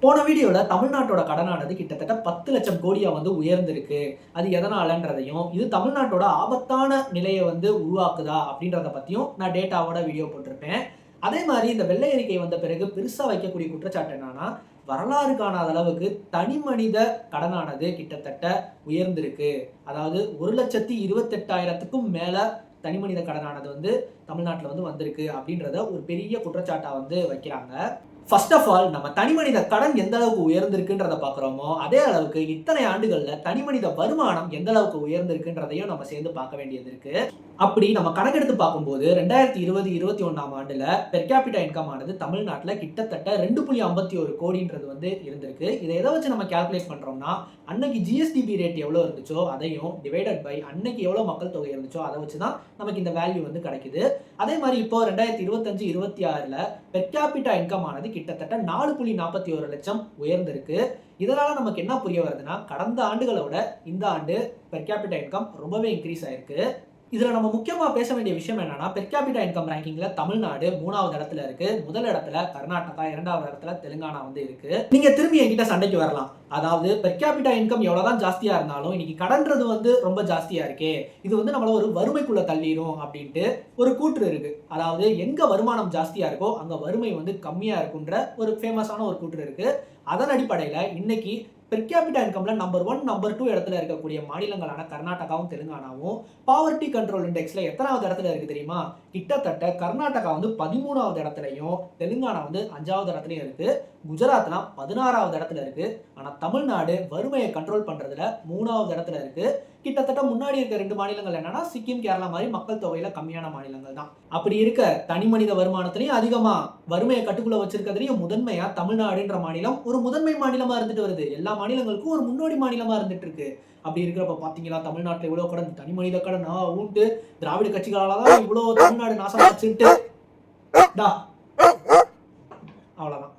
போன வீடியோல தமிழ்நாட்டோட கடனானது கிட்டத்தட்ட 10 லட்சம் கோடியா உயர்ந்திருக்கு. அது எதனாலன்றதையும், இது தமிழ்நாட்டோட ஆபத்தான நிலையை உருவாக்குதா அப்படின்றத பத்தியும் நான் டேட்டாவோட வீடியோ போட்டிருப்பேன். அதே மாதிரி இந்த வெள்ளை அறிக்கை வந்த பிறகு பெருசா வைக்கக்கூடிய குற்றச்சாட்டு என்னன்னா, வரலாறு காணாத அளவுக்கு தனி மனித கடனானது கிட்டத்தட்ட உயர்ந்திருக்கு. அதாவது 1,28,000க்கும் மேல தனி மனித கடனானது தமிழ்நாட்டுல வந்திருக்கு அப்படின்றத ஒரு பெரிய குற்றச்சாட்டா வைக்கிறாங்க. ஃபர்ஸ்ட் ஆஃப் ஆல் நம்ம தனிமனித கடன் எந்த அளவுக்கு உயர்ந்திருக்குன்றத பார்க்குறோமோ, அதே அளவுக்கு இத்தனை ஆண்டுகள்ல தனிமனித வருமானம் எந்த அளவுக்கு உயர்ந்திருக்குன்றதையும் நம்ம சேர்ந்து பார்க்க வேண்டியது இருக்கு. அப்படி நம்ம கணக்கெடுத்து பார்க்கும்போது 2020, 21ஆம் ஆண்டுல பெர் கேபிட்டா இன்கம் ஆனது தமிழ்நாட்டுல கிட்டத்தட்ட 2.51 கோடின்றது இருந்திருக்கு. இதை எதை வச்சு நம்ம கால்குலேட் பண்றோம்னா, அன்னைக்கு ஜிஎஸ்டிபி ரேட் எவ்வளவு இருந்துச்சோ அதையும் டிவைடட் பை அன்னைக்கு எவ்வளவு மக்கள் தொகை இருந்துச்சோ அதை வச்சு தான் நமக்கு இந்த வேல்யூ கிடைக்குது. அதே மாதிரி இப்போ 2025, 26ல பெர் கேபிட்டா இன்கம் ஆனது கிட்டத்தட்ட 4.41 லட்சம் உயர்ந்திருக்கு. இதனால நமக்கு என்ன புரிய வருதுன்னா, கடந்த ஆண்டுகளோட இந்த ஆண்டு பெர் கேபிட்டா இன்கம் ரொம்பவே இன்க்ரீஸ் ஆயிருக்கு. இதுல நம்ம முக்கியமா பேச வேண்டிய விஷயம் என்னன்னா, பெர் கேபிட்டா இன்கம் ரேங்கிங்ல தமிழ்நாடு 3வது இடத்துல இருக்கு. முதல் இடத்துல கர்நாடகா, 2வது இடத்துல தெலுங்கானா இருக்கு. நீங்க திரும்பி என்கிட்ட சண்டைக்கு வரலாம். அதாவது பெர் கேபிட்டா இன்கம் எவ்வளவுதான் ஜாஸ்தியா இருந்தாலும் இன்னைக்கு கடன்றது ரொம்ப ஜாஸ்தியா இருக்கே, இது நம்மள ஒரு வறுமைக்குள்ள தள்ளிரும் அப்படின்ட்டு ஒரு கூற்று இருக்கு. அதாவது எங்க வருமானம் ஜாஸ்தியா இருக்கோ அங்க வறுமை கம்மியா இருக்குன்ற ஒரு ஃபேமஸான ஒரு கூற்று இருக்கு. அதன் அடிப்படையில இன்னைக்கு பெர் கேபிட்டா இன்கம்ல நம்பர் 1, நம்பர் 2 இடத்துல இருக்கக்கூடிய மாநிலங்களான கர்நாடகாவும் தெலுங்கானாவும் பாவர்ட்டி கண்ட்ரோல் இண்டெக்ஸ்ல எத்தனாவது இடத்துல இருக்கு தெரியுமா? கிட்டத்தட்ட கர்நாடகா 13வது இடத்துலையும் தெலுங்கானா 5வது இடத்துலையும் இருக்கு. குஜராத்லாம் 16வது இடத்துல இருக்கு. ஆனா தமிழ்நாடு வறுமையை கண்ட்ரோல் பண்றதுல 3வது இடத்துல இருக்கு. கிட்டத்தட்ட முன்னாடி இருக்க 2 மாநிலங்கள் என்னன்னா சிக்கிம், கேரளா மாதிரி மக்கள் தொகையில கம்மியான மாநிலங்கள் தான். அப்படி இருக்க தனி மனித வருமானத்திலையும் அதிகமா வறுமையை கட்டுக்குள்ள வச்சிருக்கிறதுலையும் முதன்மையா தமிழ்நாடுன்ற மாநிலம் ஒரு முதன்மை மாநிலமா இருந்துட்டு வருது. எல்லா மாநிலங்களுக்கும் ஒரு முன்னோடி மாநிலமா இருந்துட்டு இருக்கு. அப்படி இருக்கிறப்ப பாத்தீங்களா, தமிழ்நாட்டுல இவ்வளவு கடன், தனி மனித கடன் ஊண்டு திராவிட கட்சிகளாலதான் இவ்வளவு தமிழ்நாடு நாசமாச்சுன்ட்டு அவ்வளவுதான்.